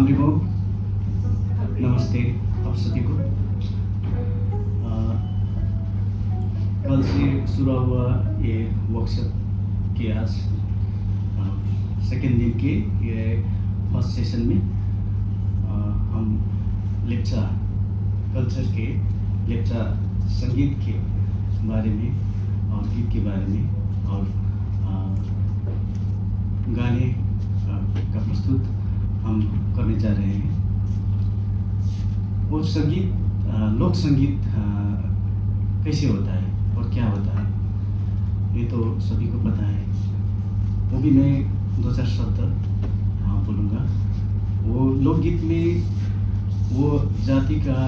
रिमो, नमस्ते आप सभी को। कल से शुरू हुआ ये वर्कशॉप के आज सेकेंड दिन के ये फर्स्ट सेशन में हम लेप्चा कल्चर के, लेप्चा संगीत के बारे में और गीत के बारे में और गाने का प्रस्तुत हम करने जा रहे हैं। वो संगीत, लोक संगीत कैसे होता है और क्या होता है ये तो सभी को पता है। वो भी मैं दो चार शब्द बोलूँगा। वो लोकगीत में वो जाति का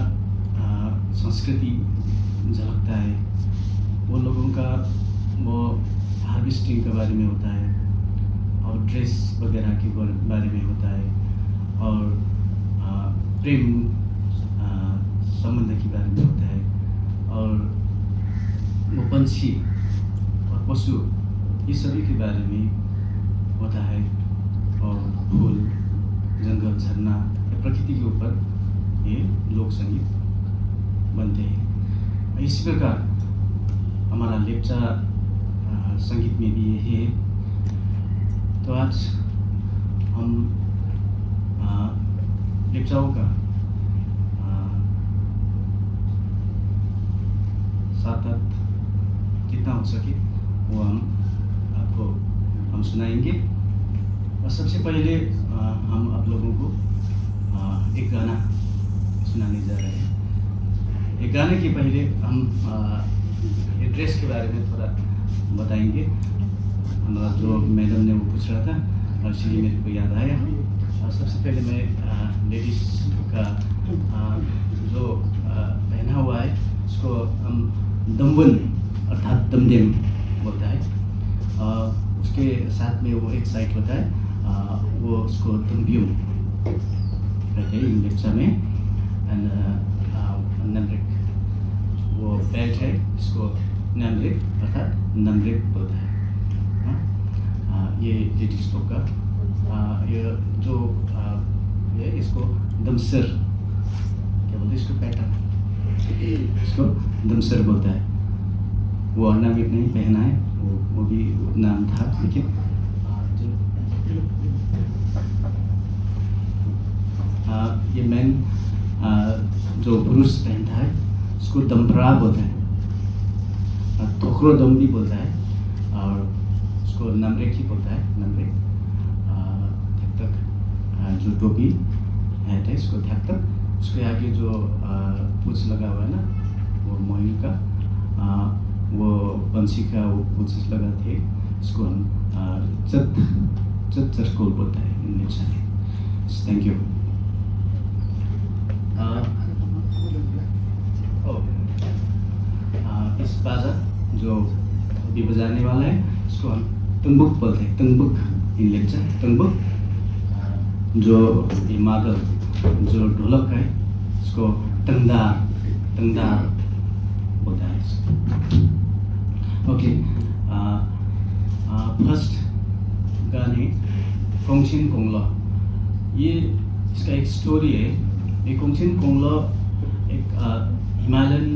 संस्कृति झलकता है। वो लोगों का वो हार्वेस्टिंग के बारे में होता है और ड्रेस वगैरह के बारे में होता है और प्रेम संबंध के बारे में होता है और वो पंछी और पशु ये सभी के बारे में होता है और फूल, जंगल, झरना, प्रकृति के ऊपर ये लोक संगीत बनते हैं। इसी प्रकार हमारा लेप्चा संगीत में भी यही है। तो आज हम लेप्चाओं का साथ जितना हो सके वो हम सुनाएंगे। और सबसे पहले हम आप लोगों को एक गाना सुनाने जा रहे हैं। एक गाने के पहले हम ड्रेस के बारे में थोड़ा बताएंगे। हमारा जो मैडम ने वो पूछ रहा था और इसलिए मेरे को याद आया। और सबसे पहले मैं लेडीज का जो पहना हुआ है उसको हम दमवन अर्थात दमदेम बोलता है। उसके साथ में वो एक साइड होता है, वो उसको दम्बियम कहते हैं लेप्चा में। एंड नमरेक वो बेल्ट है, इसको नमरेक अर्थात नमरेक बोलता है। ये लेडीज लोग का ये जो ये इसको दमसर क्या बोलते हैं, इसको पैटर्न, इसको दमसर बोलता है। वो ऑर्नामेंट नहीं पहना है, वो भी नाम था। लेकिन ये मैन जो पुरुष पहनता है उसको दम्परा बोलता है, थोकरो दम भी बोलता है और उसको नमरेक ही बोलता है। नमरेक थक तक जो टोपी है इसको थक तक, उसके आगे जो पूछ लगा हुआ है ना, वो मोइन का वो पंछी का वो पूछ लगा थे, इसको हम चत चरकोल बोलता है इन लेप्चा में। Thank you. इस बाजा जो अभी बजाने वाला है इसको हम तंबुक बोलते हैं। तंबुक इन लेप्चा, तंबुक जो ये मादल जो ढोलक है इसको तंगदार बोलता है। ओके, फर्स्ट गाने कोंगचिन कोंगला, ये इसका एक स्टोरी है। ये कोंगचिन कोंगला एक हिमालयन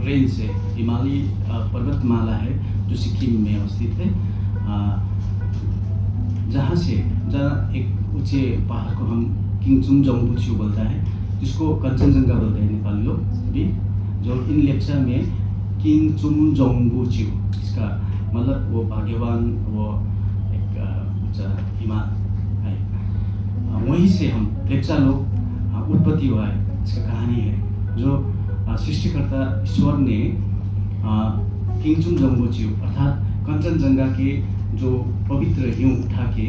रेंज से, हिमालयी पर्वतमाला है जो सिक्किम में अवस्थित है। जहाँ एक ऊंचे पहाड़ को हम किंगचुम जोंगबुच्यू बोलता है, जिसको कंचनजंगा बोलते हैं नेपाली लोग भी। जो इन लेप्चा में किंगचुम जोंगबुच्यू, इसका मतलब वो भाग्यवान, वो एक ऊंचा हिमाल है। वहीं से हम लेप्चा लोग उत्पत्ति हुआ है। इसका कहानी है जो सृष्टिकर्ता ईश्वर ने किंगचुम जोंगबुच्यू अर्थात कंचनजंगा के जो पवित्र हिम उठा के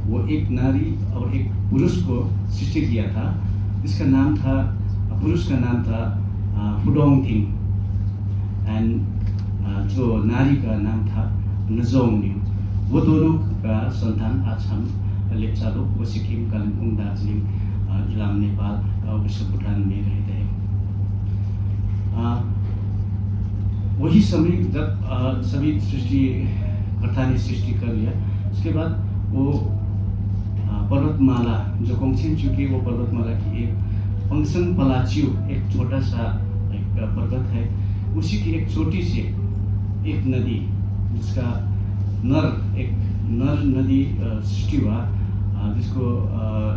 वो एक नारी और एक पुरुष को सृष्टि किया था। इसका नाम था, पुरुष का नाम था फुडोंगथिंग एंड जो नारी का नाम था नजोंगन्यू। वो दोनों का संतान आज हम लेप्चा लोग वो सिक्किम, कालिम्पोङ, दार्जिलिङ, इलाम, नेपाल और विश्व भूटान में रहते हैं। वही समय जब सभी सृष्टिकर्ता ने सृष्टि कर लिया, उसके बाद वो पर्वतमाला जो कोंगछेन चुकी वो पर्वतमाला की एक पंगसंग पलाचियो एक छोटा सा एक पर्वत है, उसी की एक छोटी सी एक नदी जिसका एक नर नदी सृष्टि हुआ, जिसको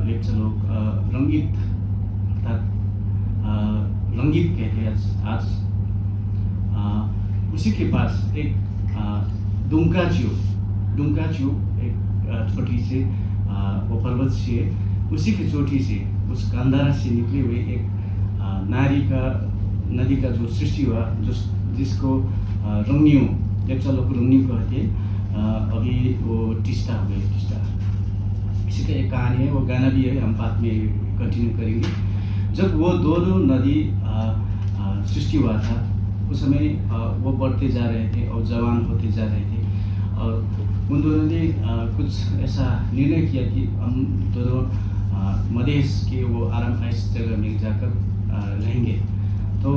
लेप्चा लोग रंगीत अर्थात रंगीत कहते हैं आज। उसी के पास एक दुंकाच्यू एक छोटी सी वो पर्वत से, उसी की चोटी से उस गांधारा से निकली हुई एक नदी का जो सृष्टि हुआ, जिसको रंगनियो लेप्चा लोग रंगनियो कहते हैं। अभी वो टिस्टा हो गए, टिस्टा इसी का एक कहानी है, वो गाना भी है, हम बाद में कंटिन्यू करेंगे। जब वो दोनों नदी सृष्टि हुआ था उस समय वो बढ़ते जा रहे थे और जवान होते जा रहे थे, और उन दोनों ने कुछ ऐसा निर्णय किया कि हम दोनों मधेश के वो आरामदायक जगह में जाकर रहेंगे। तो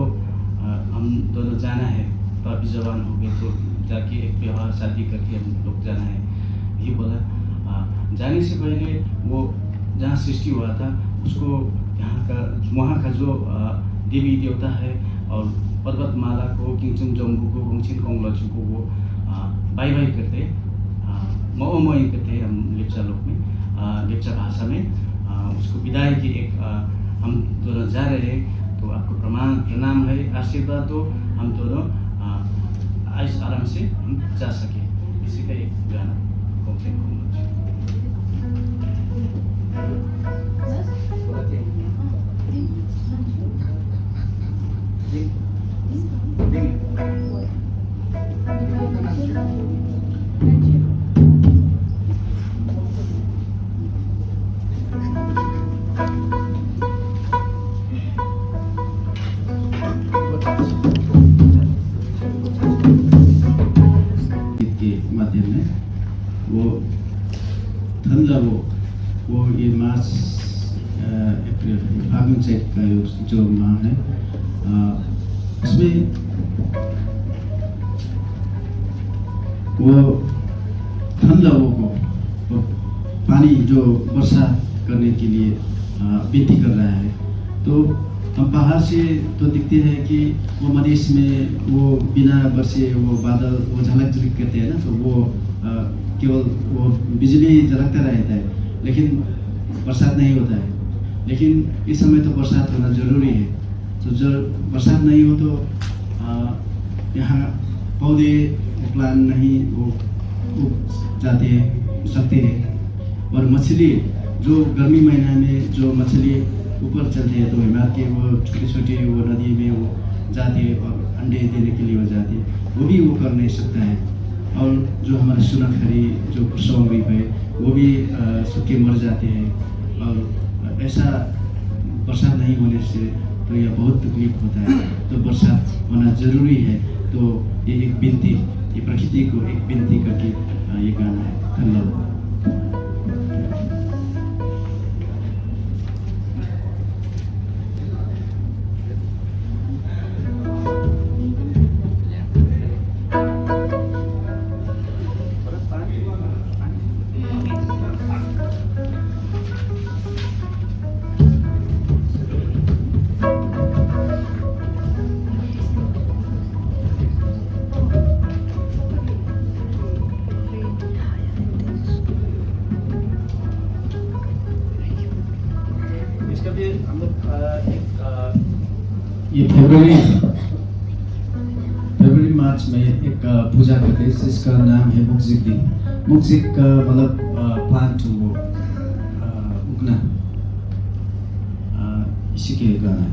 हम दोनों जाना है, तो अभी जवान हो गए तो जाके एक विवाह शादी करके हम लोग जाना है, ये बोला। जाने से पहले वो जहाँ सृष्टि हुआ था उसको वहाँ का जो देवी देवता है और पर्वतमाला को किंगचुम जोंगबू को कोंगछेन कोंगलाचू को वो बाई बाई करते, मई करते हम लेप्चा लोग में, लेप्चा भाषा में उसको विदाई की एक हम दोनों जा रहे हैं, तो आपको प्रणाम है, आशीर्वाद दो, हम दोनों आराम से हम जा सके। इसी का एक गाना कोंगछेन कोंगलाचू। वो ये मार्च अप्रैल फागुन चैत का जो माह है, उसमें वो ठंडलों को पानी जो वर्षा करने के लिए विनती कर रहा है। तो हम बाहर से तो दिखते हैं कि वो मधेश में वो बिना बरसे वो बादल वो झलक करते हैं ना, तो वो केवल वो बिजली झलकता रहता है, लेकिन बरसात नहीं होता है। लेकिन इस समय तो बरसात होना जरूरी है। तो जब बरसात नहीं हो तो यहाँ पौधे प्लांट नहीं वो उग जाते हैं, सकते हैं। और मछली जो गर्मी महीना में जो मछली ऊपर चलते हैं, तो हिमालय के वो छोटे छोटे वो नदी में वो जाते हैं और अंडे देने के लिए वो जाते हैं, वो भी वो कर नहीं सकता है। और जो हमारे सुनखरी जो प्रसंग है वो भी सूखे मर जाते हैं। और ऐसा बरसात नहीं होने से तो यह बहुत तकलीफ होता है। तो बरसात होना जरूरी है। तो ये एक विनती, ये प्रकृति को एक विनती करके ये गाना है। धन्यवाद। ये फरवरी मार्च में एक पूजा करते हैं जिसका नाम है मुक्जिक दिन। मुक्जिक का मतलब प्लांट वो उगना, इसी के गाना है।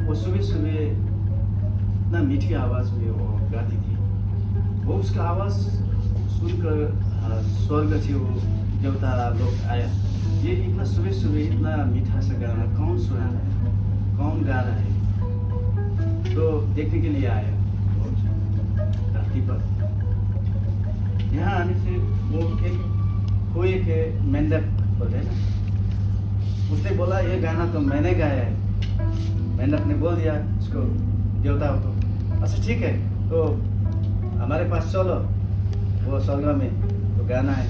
वो सुबह सुबह इतना मीठी आवाज़ में वो गाती थी। वो उसका आवाज़ सुनकर स्वर्ग से वो देवता लोग आया, ये इतना सुबह सुबह इतना मीठा सा गाना कौन सुना रहा है, कौन गा रहा है। तो देखने के लिए आया वो धरती पर। यहाँ आने से वो एक कोई के मेंढक बोलते हैं ना, उसने बोला ये गाना तो मैंने गाया है। मेंढक ने बोल दिया उसको, देवता को, अच्छा ठीक है तो हमारे पास चलो, वो स्वर्ग में तो गाना है।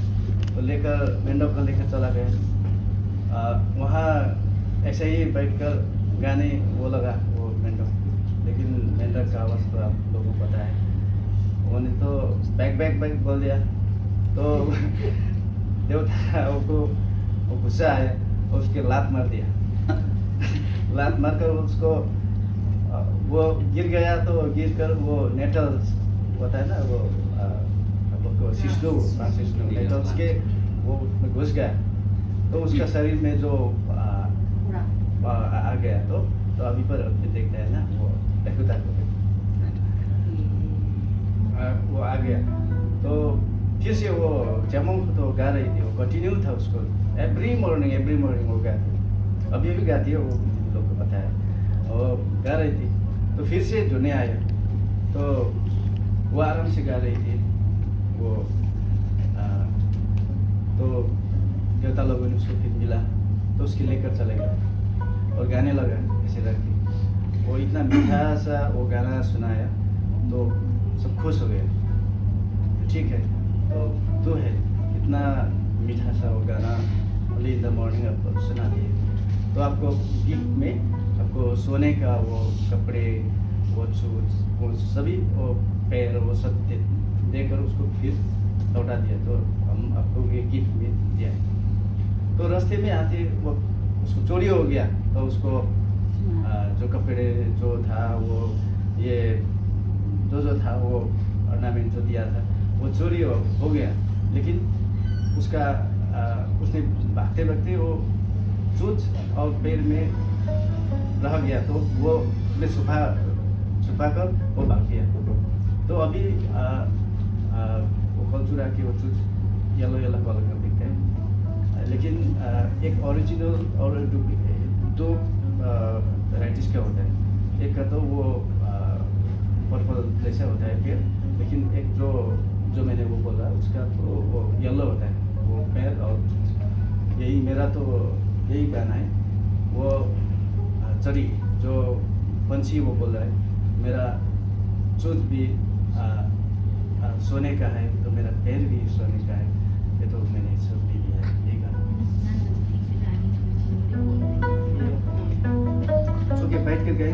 तो लेकर मेंढक को लेकर चला गया। वहाँ ऐसे ही बैठकर गाने वो लगा वो मेंढक, लेकिन मेंढक का आवाज़ तो आप लोगों को पता है, उन्होंने तो बैक बैक बैक बोल दिया। तो देवता को वो गुस्सा आया और उसके लात मार दिया। लात मारकर उसको वो गिर गया। तो गिर कर वो नेटल होता है ना, वो हम लोग को शिशु नेटल उसके वो उसमें घुस गया। तो उसका शरीर में जो आ गया। तो अभी पर अभी देखते हैं ना वो देखता वो आ गया। तो फिर से वो जमंग तो गा रही थी, वो कंटिन्यू था उसको एवरी मॉर्निंग वो गाती, अभी भी गाती है, वो लोग को पता है। और गा रही थी तो फिर से जुने आया, तो वो आराम से गा रही थी वो। तो देवता लोगों ने उसको फिर मिला तो उसके लेकर चले गए और गाने लगा ऐसे रख के। वो इतना मीठा सा वो गाना सुनाया तो सब खुश हो गए। ठीक है तो तू है इतना मीठा सा वो गाना अर्ली इन द मॉर्निंग आपको सुना दिए, तो आपको गिफ्ट में आपको सोने का वो कपड़े, वो शूज, वो सभी वो पैर वो सब देकर उसको फिर लौटा दिया। तो हम आपको ये गिफ्ट में दिया। तो रास्ते में आते वो उसको चोरी हो गया। तो उसको जो कपड़े जो था वो ये जो था वो ऑर्नामेंट जो दिया था वो चोरी हो गया। लेकिन उसका उसने भागते भागते वो चोंच और पैर में रह गया। तो वो उसने छुपा कर वो भाग गया। तो अभी वो कलचुरा के वो चोंच येलो कलर का दिखते हैं, लेकिन एक ओरिजिनल और दो वैराइटीज़ का होता है। एक का तो वो पर्पल जैसा होता है फिर, लेकिन एक जो मैंने वो बोला उसका तो वो येलो होता है वो पैर। और यही मेरा तो यही गाना है। वो चरी जो पंछी वो बोल रहा है, मेरा चोंच भी सोने का है तो मेरा पैर भी सोने का है। ये तो मैंने सब ले लिया है ये गाना। ओके बैठ कर गए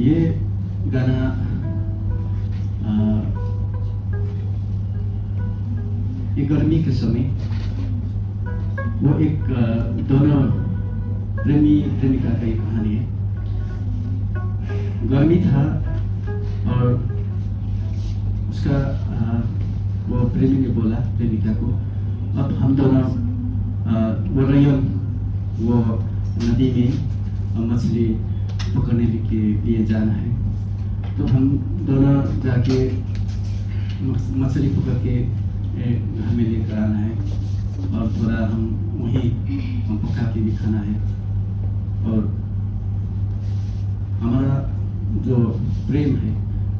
ये गाना ये गर्मी के समय वो एक दोनों प्रेमी प्रेमिका का एक कहानी है। गर्मी था और उसका वो प्रेमी ने बोला प्रेमिका को, अब हम दोनों वो रैयन वो नदी में मछली पकड़ने के लिए जाना है, तो हम दोनों जाके मछली पकड़ के घर में लेकर आना है और थोड़ा हम वहीं हम पका के भी खाना है। और हमारा जो प्रेम है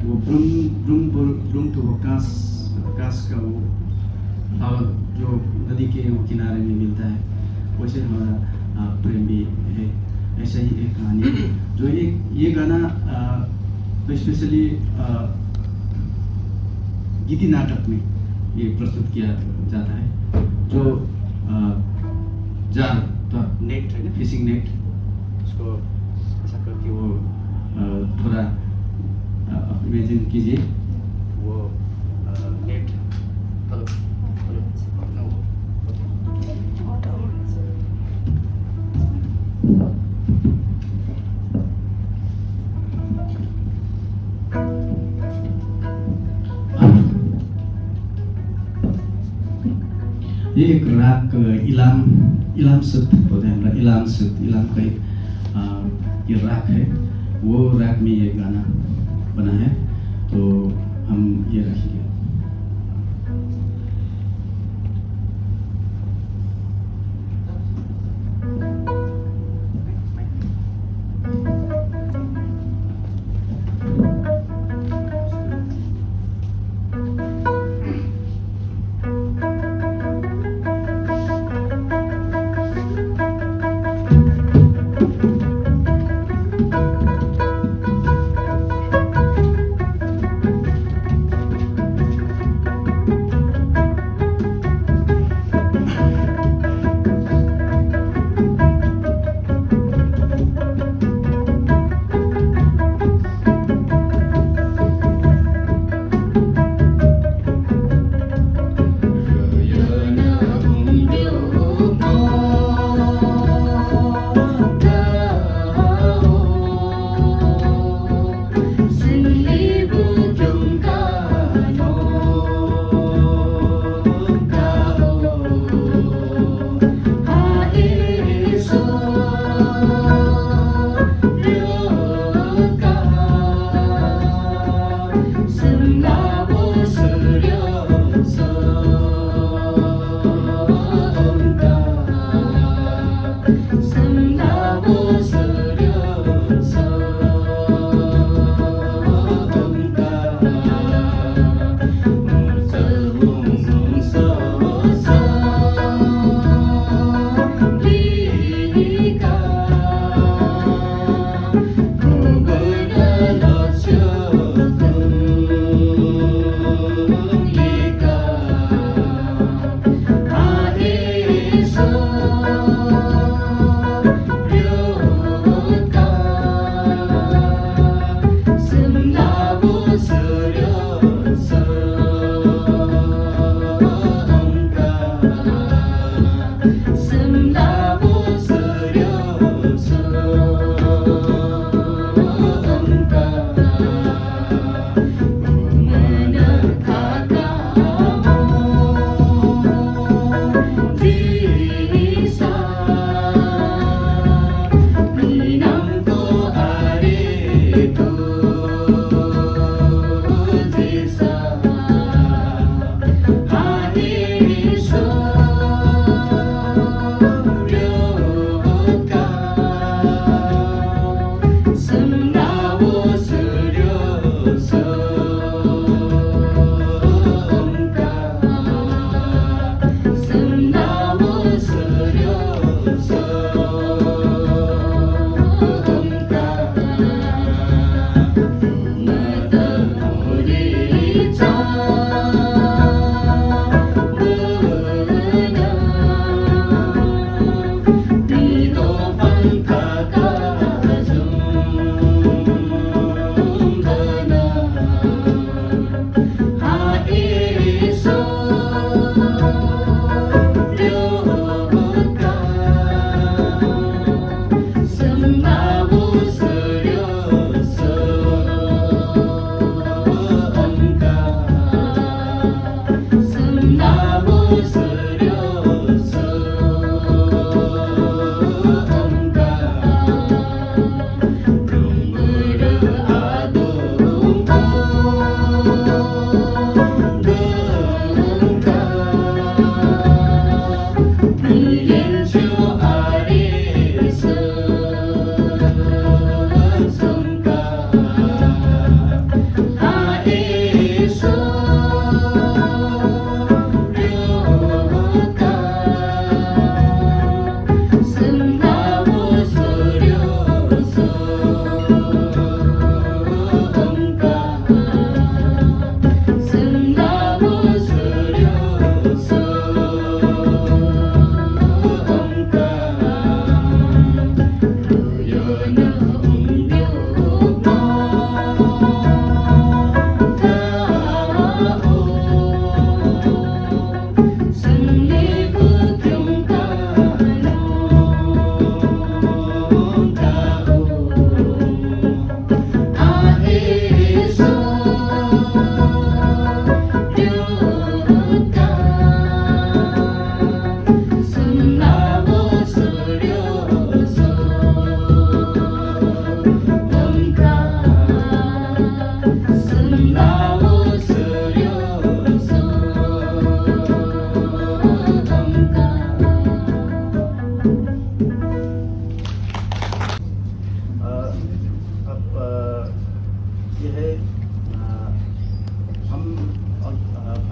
वो ब्रूम तो वो कांस का वो हवा जो नदी के वो किनारे में मिलता है, वैसे हमारा प्रेम भी है। ऐसा ही एक कहानी है जो ये गाना स्पेशली गीति नाटक में ये प्रस्तुत किया जाता है। जो जाल तो नेट है ना, फिशिंग नेट, उसको ऐसा करके वो थोड़ा इमेजिन कीजिए वो नेट ये एक राग इलाम सुत बोलते हैं, इलाम सुत, इलाम का एक ये राग है, वो राग में ये गाना बना है, तो हम ये रखेंगे।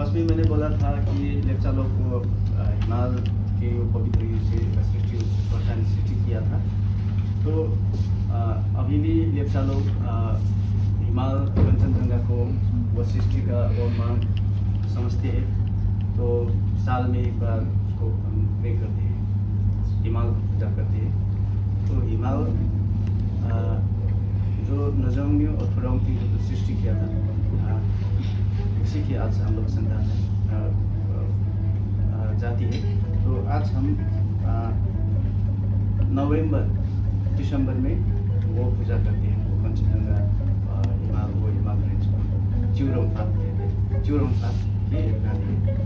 फर्स्ट में मैंने बोला था कि लेप्चा लोग को हिमाल के पवित्र से सृष्टि भगवान ने सृष्टि किया था। तो अभी भी लेप्चा लोग हिमाल कंचनजंगा को वो सृष्टि का वो मांग समझते हैं। तो साल में एक बार उसको हम प्रे करते हैं, हिमाल पूजा करते हैं। तो हिमाल जो नजोंग और फरोंग जो सृष्टि किया था, उसी की आज हम लोग संतान जाती है। तो आज हम दिसंबर में वो पूजा करते हैं। वो कंचनजंगा हिमाल रेंज को च्यूरोंगफात कहते हैं। च्यूरोंगफात की एक गाड़ी है।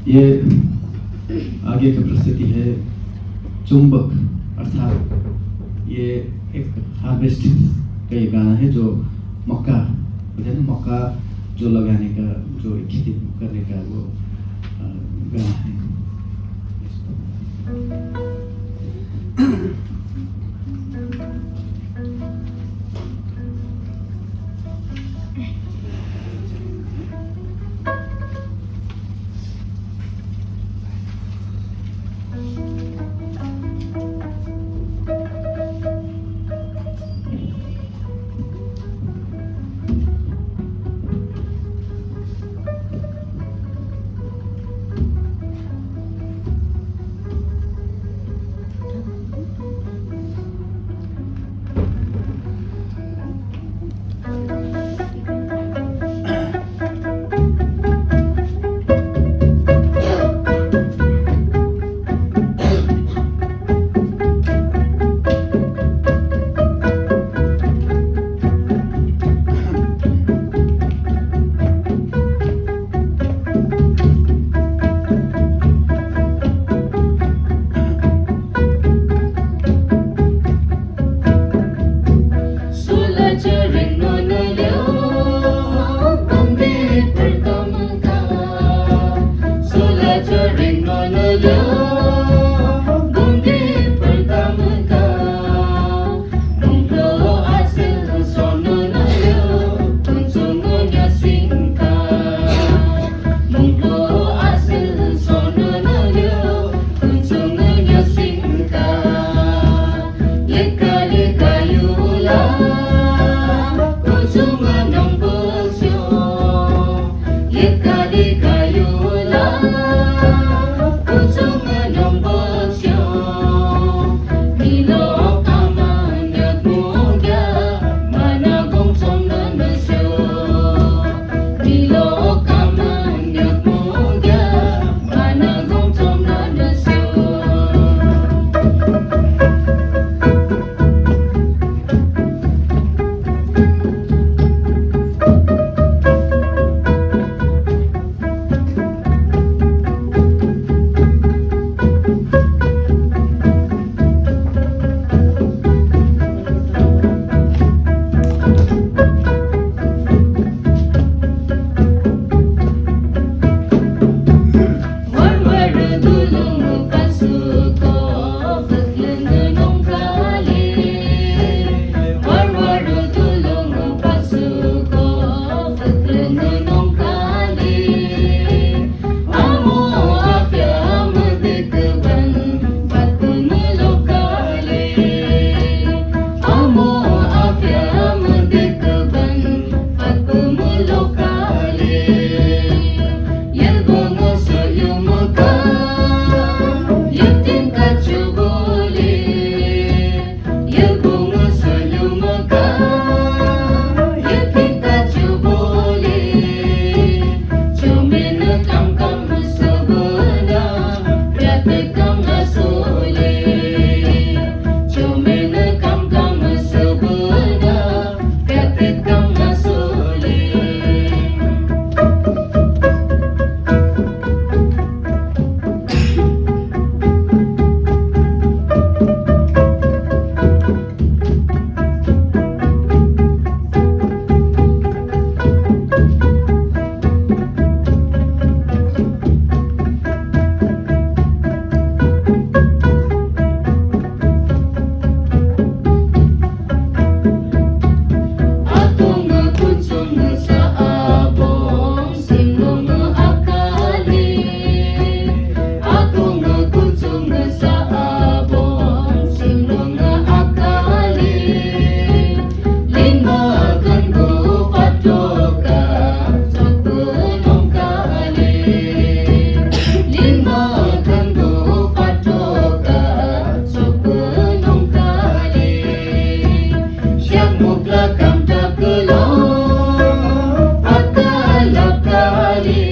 ये आगे की परिस्थिति है चुंबक, अर्थात ये एक हार्वेस्ट का ये गाना है जो मक्का होता है ना, मक्का जो लगाने का, जो खेती करने का वो गाना है। belakang tak kelong Atalah kali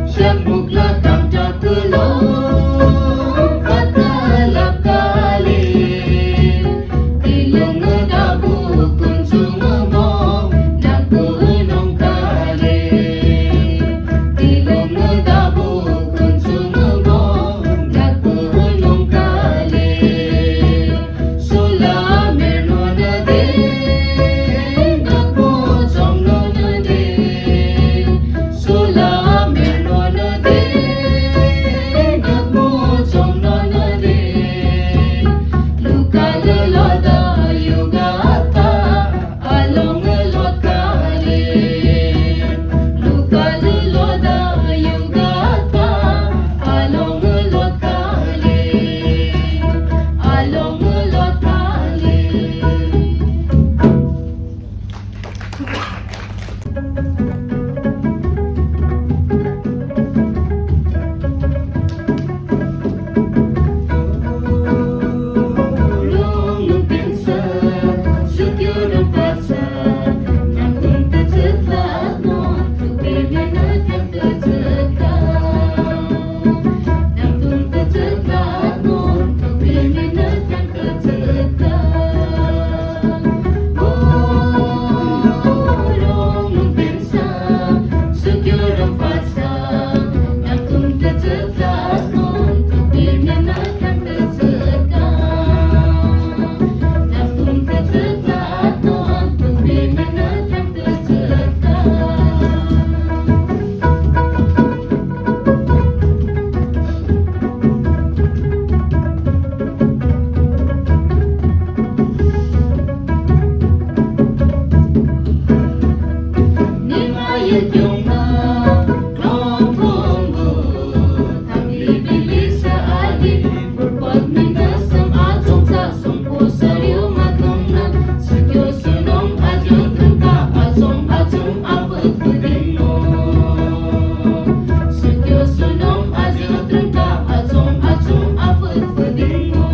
Syakmu belakang tak kelong Atalah kali Tilung ngedabu kuncung ngomong Nak kunong kali Tilung ngedabu kuncung ngomong Nak kunong kali Sula merno nade Nak pocong no nade Sula merno nade Nak pocong no nade Luka leloda yugata Along ngelot kali Luka leloda yugata Along ngelot kali Along ngelot kali Long pinsa Sukyo ng pasa Nangkong kacetlat mo Tupinin at ang kacetlat Nangkong kacetlat mo Tupinin at ang kacetlat Long pinsa Sukyo ng pasa Nangkong kacetlat mo Tupinin at ang kacetlat Nangkong kacetlat mo Tupinin at ang kacetlat Nimayat yung klong konggo Ang ibili sa atin Purpot minasam atong sa sumpo sa riyong atong na Sakyo sunong adyong kangka Atong apot pudin mo Sakyo sunong adyong kangka Atong apot pudin mo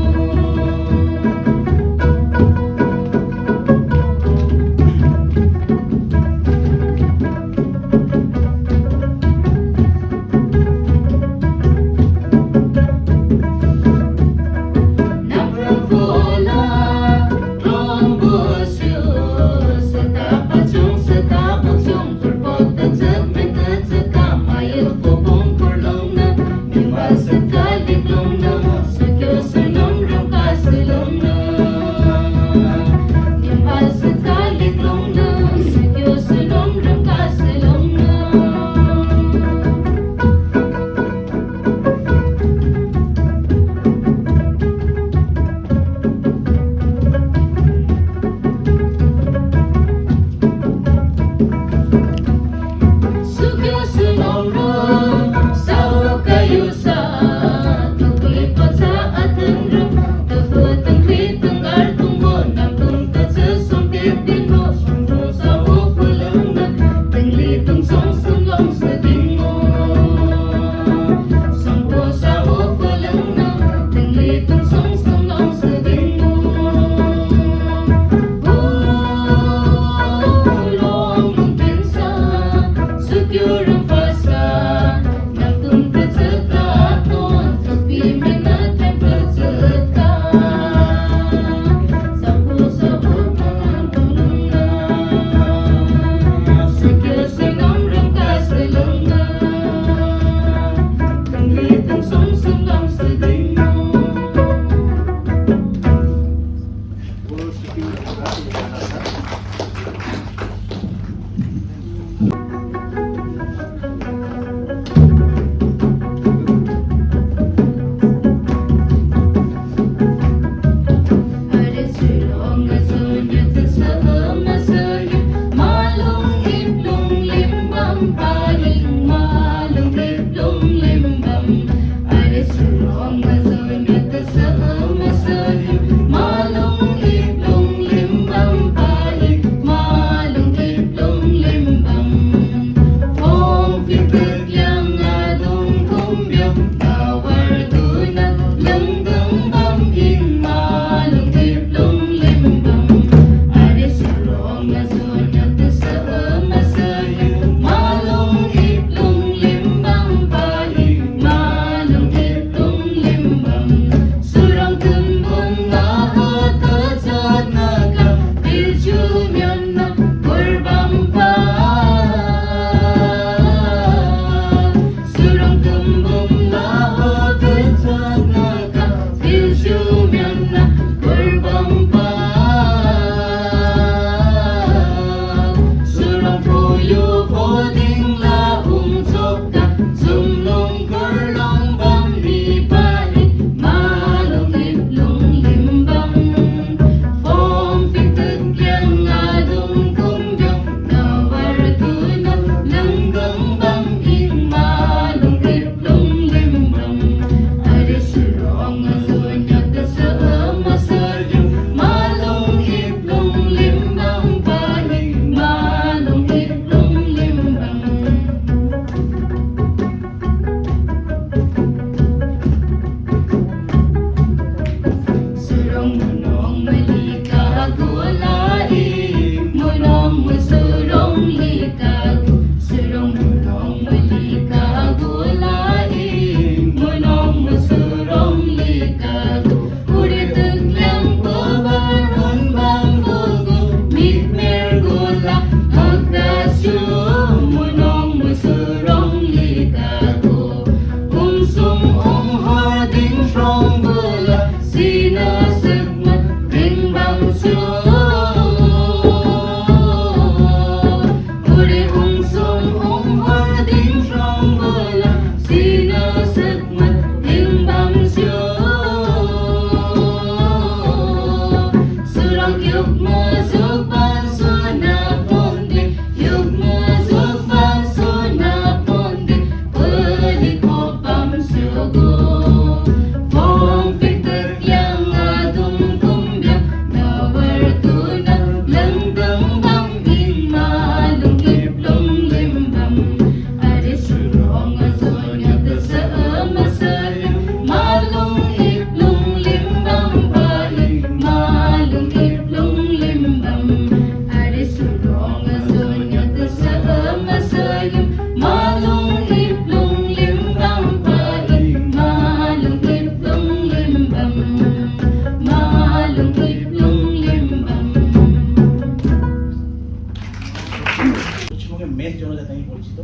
মেষ জনজাতি আমি পরিচিত,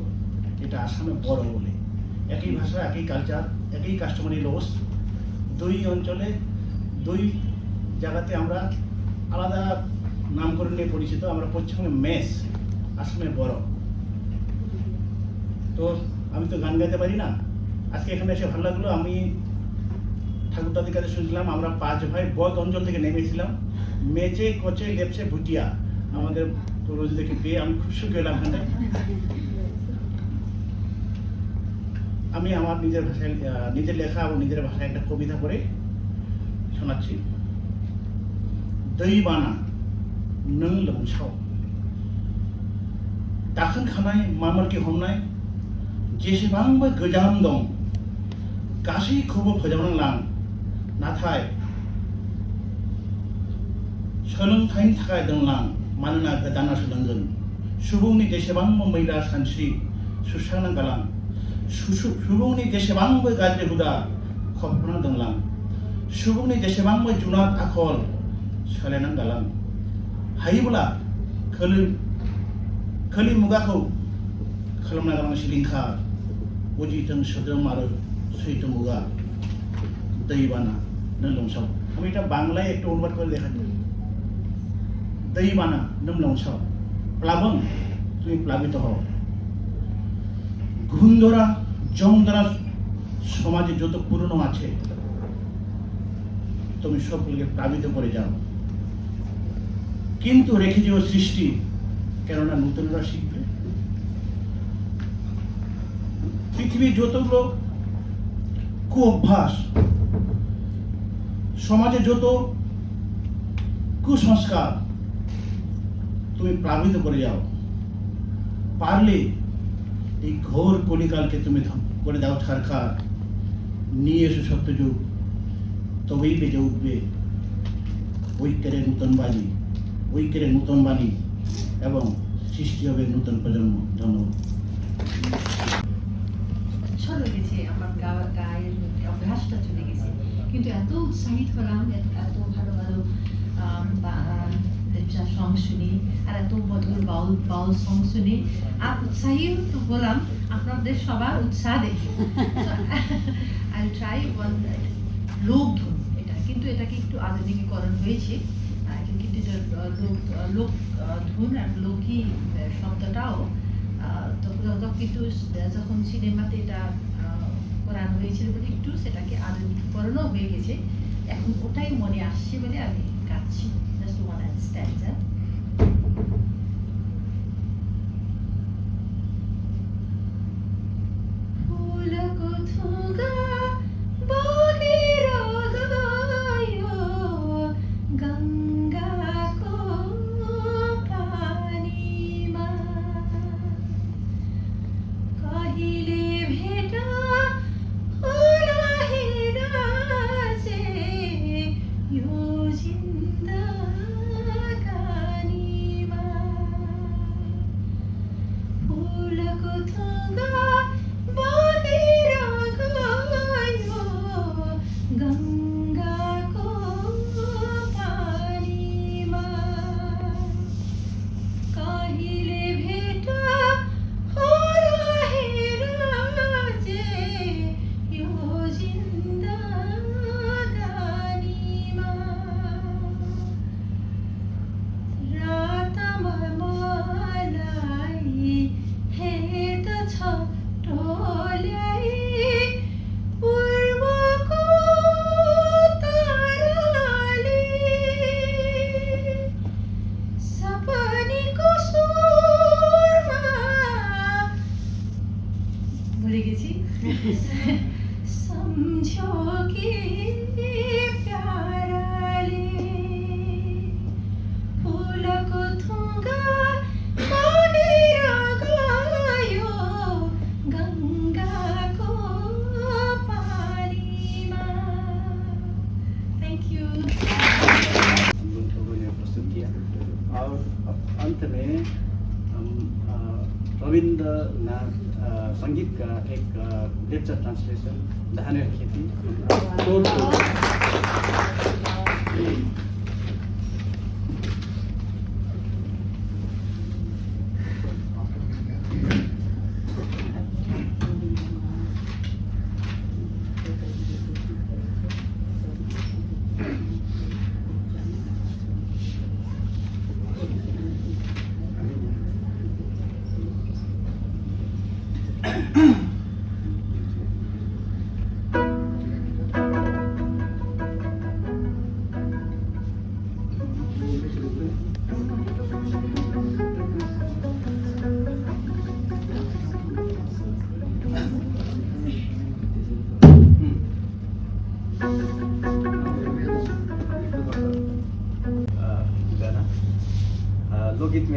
এটা আসামে বড় বলে। একই ভাষা, একই কালচার, একই কাস্টমারি লস, দুই অঞ্চলে দুই জায়গাতে আমরা আলাদা নামকরণ নিয়ে পরিচিত। আমরা পশ্চিমবঙ্গে মেষ, আসামে বড়। তো আমি তো গান গাইতে পারি না, আজকে এখানে এসে ভালো লাগলো। আমি ঠাকুর দাদির কাছে শুনছিলাম আমরা 5 ভাই বদ অঞ্চল থেকে নেমেছিলাম, মেচে কচে লেপচে ভুটিয়া আমাদের পূর্বজদেরকে পেয়ে আমি খুব সুখী হলাম। এখানে আমি আমার নিজের ভাষায় নিজের লেখা এবং নিজের ভাষায় একটা কবিতা পড়ে শোনাচ্ছি। दैबाना नों लोमसाव दाखोन खानाय मामारखि हमनाय जेसेबांबो गोजाम दं गासैखौबो फोजावना लां, नाथाय सोलोंथाइनि थाखाय दोनलां, मानोना गोदाना सोलोंगोन। सुबुंनि जेसेबांबो मैला सानस्रि सुस्रांना गालां, सुबुंनि जेसेबांबो गाज्रि हुदा खोबना दोनलां, सुबुंनि जेसेबांबो जुनाद आखल सोलायना गालां। हायोब्ला खोलि मुगाखौ खालामना गालां सिलिंखार, बुजिथों सोद्रोम आरो सैथो मुगा दैबाना नों लोमसाव। আমি এটা বাংলায় একটু অনুবাদ করে দেখাচ্ছি। दैबाना नों लोमसाव, প্লাবন তুমি প্লাবিত হও। ঘুণ ধরা জং ধরা সমাজে যত পুরনো আছে তুমি সবগুলোকে প্লাবিত করে যাও, কিন্তু রেখে যেও সৃষ্টি, কেননা নতুনরা শিখবে। পৃথিবীর যতগুলো কুঅভ্যাস, সমাজে যত কুসংস্কার তুমি প্লাবিত করে যাও, পারলে এই ঘোর কলিকালকে তুমি করে দাও ছারখার, নিয়ে এসো সত্যযুগ, তবেই বেজে উঠবে ঐক্যের নূতন বাণী, ঐক্যের নূতন বাণী এবং সৃষ্টি হবে নূতন প্রজন্ম। ধন্যবাদ। চলে গেছে আমার গায়ের অভ্যাসটা চলে গেছে, কিন্তু এত উৎসাহিত হলাম, এত ভালো ভালো সং শুনি আর এত মধুর বাউল সং শুনি আর উৎসাহিত হলাম আপনাদের সবার উৎসাহ দেখে। আই ট্রাই ওয়ান লোকধন, এটা কিন্তু এটাকে একটু আধুনিকীকরণ হয়েছে, কিন্তু এটা লোক ধুন আর লোকী শব্দটাও কিন্তু যখন সিনেমাতে এটা করানো হয়েছিল বলে একটু সেটাকে আধুনিকীকরণও হয়ে গেছে, এখন ওটাই মনে আসছে বলে আমি গাচ্ছি। Just one স্ট্যান্জা। समझो कि प्यारा ले फूल को थूंगा गायो गंगा को पानी में। Thank you. हम लोगों ने प्रस्तुत किया और अंत में हम रविन्द्रनाथ संगीत का एक लेक्चर ट्रांसलेशन धानेर खेती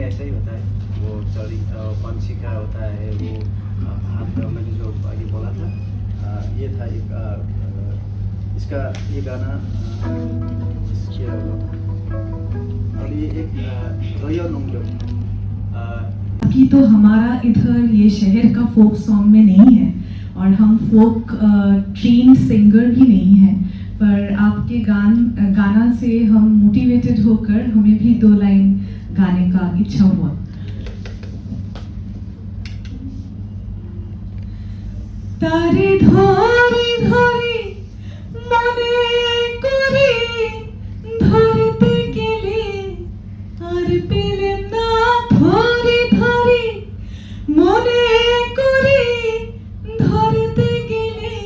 ऐसा ही होता है, वो पंछी का होता है, वो हाथ मैंने जो आगे बोला था, ये था एक इसका ये गाना और ये एक रयो नोंगलो कि तो हमारा इधर ये शहर का फोक सॉन्ग में नहीं है और हम फोक ट्रेन सिंगर भी नहीं है, पर आपके गाना से हम मोटिवेटेड होकर हमें भी 2 लाइन गाने का इच्छा हुआ। तारे धरे धरे मने करी धरते गेले আর পেলেম না ধরে ধরে মনে করে ধরতে গেলে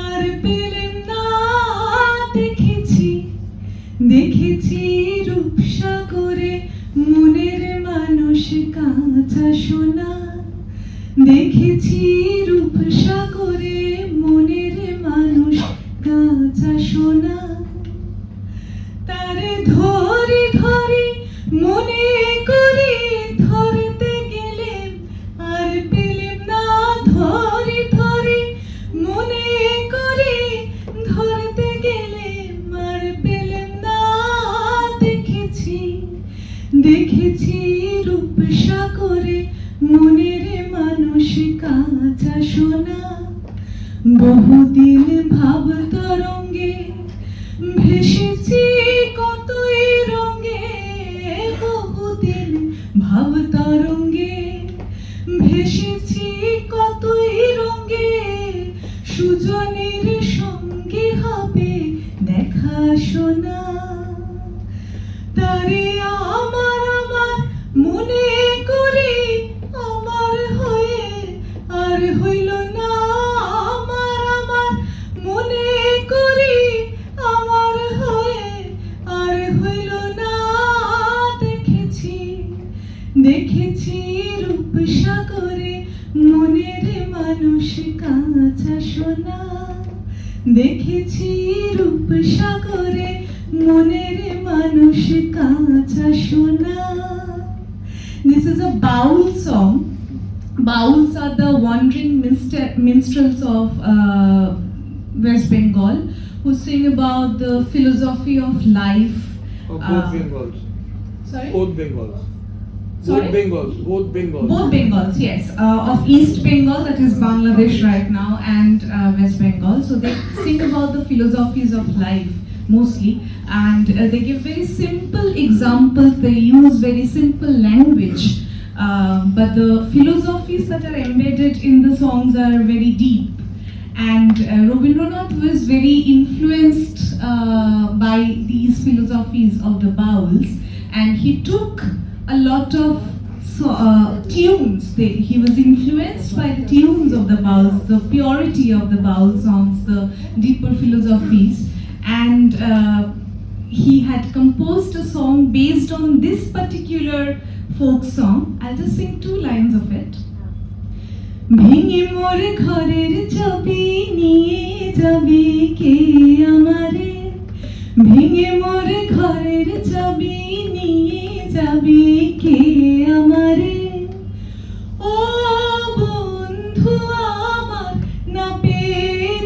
আর পেলেম না দেখেছি দেখেছি রূপসাগরে মনের মানুষ কাঁচা সোনা দেখেছি রূপসাগরে মনের মানুষ কাঁচা সোনা তারে ধরে ধরে মনে করে ধরতে গেলেম আর পেলেম না ধরে ধরে মনে করে ধরতে গেলেম আর পেলেম না দেখেছি দেখেছি রূপসাগরে মনের মানুষ কাঁচা সোনা বহুদিন ভাব তরঙ্গে ভেসেছি কতই রঙে বহুদিন ভাব তরঙ্গে ভেসেছি কতই রঙে সুজনের সঙ্গে হবে দেখা শোনা তারে আমার আমার মনে করে আমার হয়ে আর হইল না আমার আমার মনে করে আমার হয়ে আর হইল না দেখেছি দেখেছি রূপসাগরে মনের মানুষ কাঁচা সোনা দেখেছি রূপসাগরে মনের মানুষ কাঁচা সোনা। This is a baul song. Bauls are the wandering minstrels of West Bengal who sing about the philosophy of life. Both Bengals. Sorry? Both Bengals. Sorry? Both Bengals. Both Bengals. Both Bengals, yes. Of East Bengal, that is Bangladesh right now, and West Bengal. So they sing about the philosophies of life mostly, and they give very simple examples. They use very simple language, but the philosophies that are embedded in the songs are very deep. And Rabindranath was very influenced by these philosophies of the Bauls, and he took a lot of tunes. He was influenced by the tunes of the Bauls, the purity of the Baul songs, the deeper philosophies, and he had composed a song based on this particular folk song. I'll just sing 2 lines of it. ভেঙে মোর ঘরের চাবি নিয়ে যাবি কে আমারে ভেঙে মোর ঘরের চাবি নিয়ে যাবি কে আমারে ও বন্ধু আমার না পেয়ে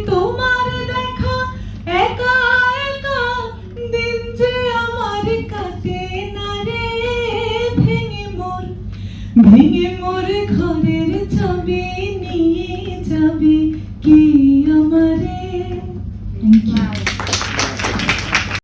তোমার দেখা একা একা দিন যে আমার কাটে না রে ভেঙে মোর ঘরের চাবি নিয়ে যাবি কি আমারে। Thank you.